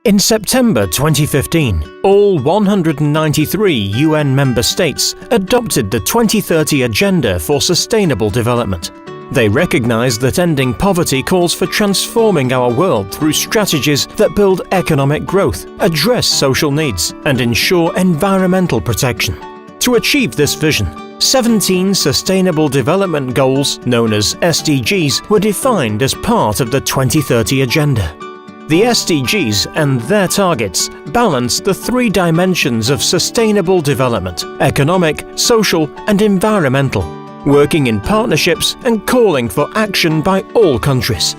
In September 2015, all 193 UN member states adopted the 2030 Agenda for Sustainable Development. They recognized that ending poverty calls for transforming our world through strategies that build economic growth, address social needs, and ensure environmental protection. To achieve this vision, 17 Sustainable Development Goals, known as SDGs, were defined as part of the 2030 Agenda. The SDGs and their targets balance the three dimensions of sustainable development: economic, social, and environmental, working in partnerships and calling for action by all countries.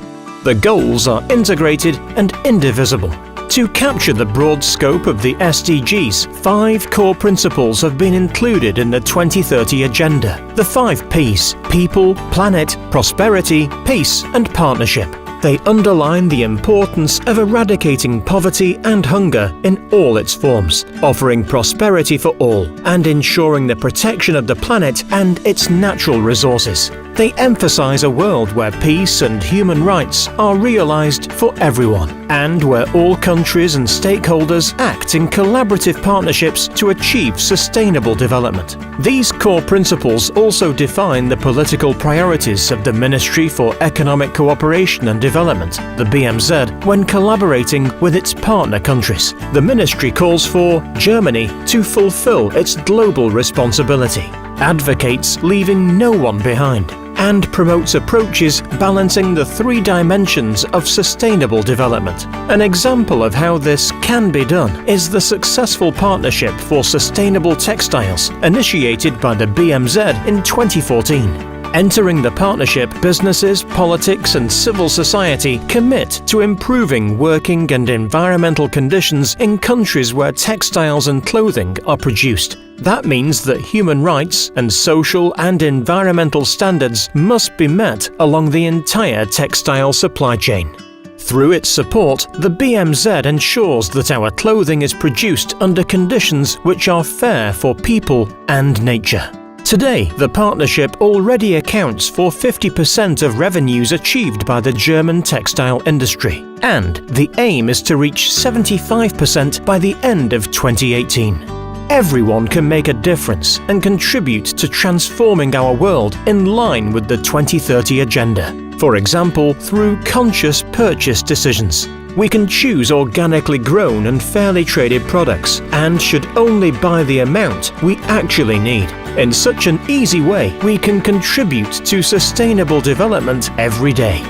The goals are integrated and indivisible. To capture the broad scope of the SDGs, 5 core principles have been included in the 2030 Agenda. The 5 Ps: people, planet, prosperity, peace, and partnership. They underline the importance of eradicating poverty and hunger in all its forms, offering prosperity for all, and ensuring the protection of the planet and its natural resources. They emphasize a world where peace and human rights are realized for everyone, and where all countries and stakeholders act in collaborative partnerships to achieve sustainable development. These core principles also define the political priorities of the Ministry for Economic Cooperation and Development, the BMZ, when collaborating with its partner countries. The Ministry calls for Germany to fulfill its global responsibility, advocates leaving no one behind, and promotes approaches balancing the three dimensions of sustainable development. An example of how this can be done is the successful Partnership for Sustainable Textiles, initiated by the BMZ in 2014. Entering the partnership, businesses, politics, and civil society commit to improving working and environmental conditions in countries where textiles and clothing are produced. That means that human rights and social and environmental standards must be met along the entire textile supply chain. Through its support, the BMZ ensures that our clothing is produced under conditions which are fair for people and nature. Today, the partnership already accounts for 50% of revenues achieved by the German textile industry, and the aim is to reach 75% by the end of 2018. Everyone can make a difference and contribute to transforming our world in line with the 2030 Agenda. For example, through conscious purchase decisions. We can choose organically grown and fairly traded products and should only buy the amount we actually need. In such an easy way, we can contribute to sustainable development every day.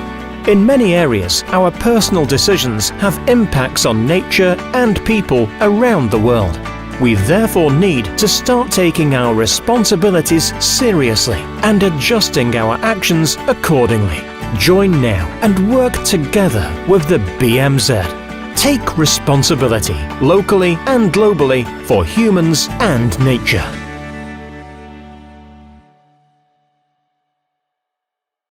In many areas, our personal decisions have impacts on nature and people around the world. We therefore need to start taking our responsibilities seriously and adjusting our actions accordingly. Join now and work together with the BMZ. Take responsibility, locally and globally, for humans and nature.